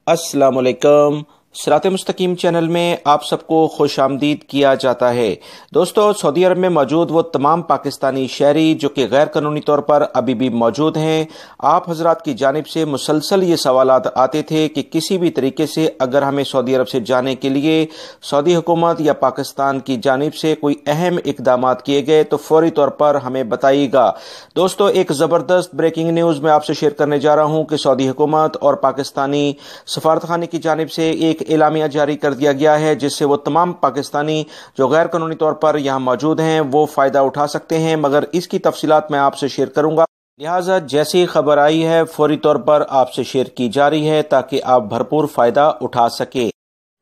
अस्सलामुअलैकुम। सिरात मुस्तकीम चैनल में आप सबको खुश आमदीद किया जाता है। दोस्तों, सऊदी अरब में मौजूद वो तमाम पाकिस्तानी शहरी जो कि गैर कानूनी तौर पर अभी भी मौजूद हैं, आप हजरात की जानिब से मुसलसल ये सवालात आते थे कि किसी भी तरीके से अगर हमें सऊदी अरब से जाने के लिए सऊदी हुकूमत या पाकिस्तान की जानिब से कोई अहम इकदाम किए गए तो फौरी तौर पर हमें बताइएगा। दोस्तों, एक ज़बरदस्त ब्रेकिंग न्यूज़ मैं आपसे शेयर करने जा रहा हूँ कि सऊदी हुकूमत और पाकिस्तानी सफारतखाने की जानिब से एक एलामिया जारी कर दिया गया है, जिससे वो तमाम पाकिस्तानी जो गैर कानूनी तौर पर यहाँ मौजूद हैं वो फ़ायदा उठा सकते हैं, मगर इसकी तफसीलात मैं आपसे शेयर करूँगा। लिहाजा जैसी खबर आई है फौरी तौर पर आपसे शेयर की जा रही है ताकि आप भरपूर फ़ायदा उठा सके।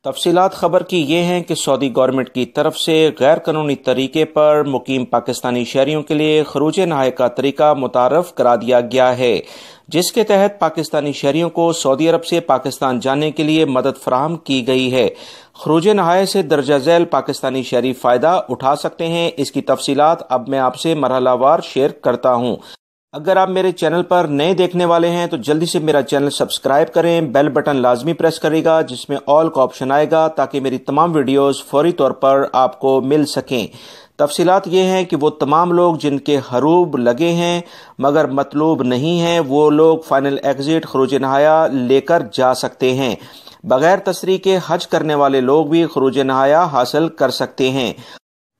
तफसीलात खबर की ये हैं कि सऊदी गवर्नमेंट की तरफ से गैर कानूनी तरीके पर मुकीम पाकिस्तानी शहरियों के लिए खरूज नहाय का तरीका मुतारफ करा दिया गया है, जिसके तहत पाकिस्तानी शहरियों को सऊदी अरब से पाकिस्तान जाने के लिए मदद फराहम की गई है। खरूज नहाय से दर्जा झैल पाकिस्तानी शहरी फ़ायदा उठा सकते हैं। इसकी तफसीलात अब मैं आपसे मरहलावार शेयर करता हूँ। अगर आप मेरे चैनल पर नए देखने वाले हैं तो जल्दी से मेरा चैनल सब्सक्राइब करें, बेल बटन लाजमी प्रेस करेगा जिसमें ऑल का ऑप्शन आएगा ताकि मेरी तमाम वीडियोस फौरी तौर पर आपको मिल सकें। तफसीलात ये हैं कि वो तमाम लोग जिनके हरूब लगे हैं मगर मतलूब नहीं हैं, वो लोग फाइनल एग्जिट खरूज नहाया लेकर जा सकते हैं। बगैर तसरीह के हज करने वाले लोग भी खरूज नहाया हासिल कर सकते हैं।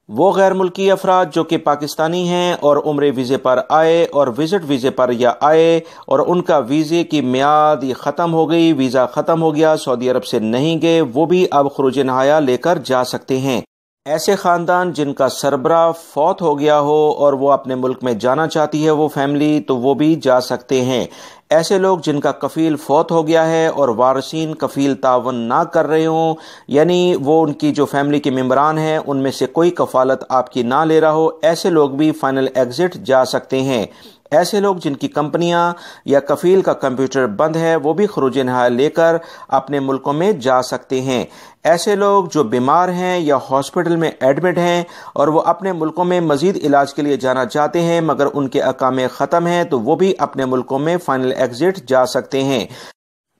वो गैर मुल्की अफराद जो कि पाकिस्तानी हैं और उम्रे वीज़े पर आए और विजिट वीज़े पर या आए और उनका वीज़े की मियाद ये ख़त्म हो गई, वीज़ा ख़त्म हो गया, सऊदी अरब से नहीं गए, वो भी अब खरूज नहाया लेकर जा सकते हैं। ऐसे ख़ानदान जिनका सरबराह फौत हो गया हो और वो अपने मुल्क में जाना चाहती है वो फैमिली, तो वो भी जा सकते हैं। ऐसे लोग जिनका कफ़ील फौत हो गया है और वारसीन कफ़ील तावन ना कर रहे हों, यानी वो उनकी जो फैमिली के मेम्बरान हैं उनमें से कोई कफ़ालत आपकी ना ले रहा हो, ऐसे लोग भी फाइनल एग्जिट जा सकते हैं। ऐसे लोग जिनकी कंपनियां या कफील का कंप्यूटर बंद है वो भी खरूज नहाया लेकर अपने मुल्कों में जा सकते हैं। ऐसे लोग जो बीमार हैं या हॉस्पिटल में एडमिट हैं और वो अपने मुल्कों में मजीद इलाज के लिए जाना चाहते हैं मगर उनके अकामे ख़त्म हैं, तो वो भी अपने मुल्कों में फाइनल एग्जिट जा सकते हैं।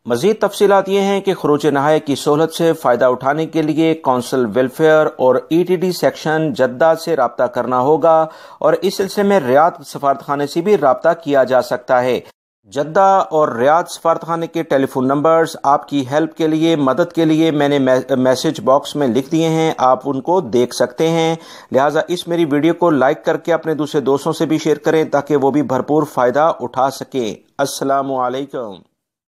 मज़ीद तफसीलात ये हैं कि खरूज नहाय की सहूलत से फ़ायदा उठाने के लिए कौंसल वेलफेयर और ETD सेक्शन जद्दा से रब्ता करना होगा और इस सिलसिले में रियाद सफारतखाने से भी रब्ता किया जा सकता है। जद्दा और रियाद सफारतखाने के टेलीफोन नंबर्स आपकी हेल्प के लिए, मदद के लिए मैंने मैसेज बॉक्स में लिख दिए हैं, आप उनको देख सकते हैं। लिहाजा इस मेरी वीडियो को लाइक करके अपने दूसरे दोस्तों से भी शेयर करें ताकि वो भी भरपूर फ़ायदा उठा सकें। अस्सलामु अलैकुम।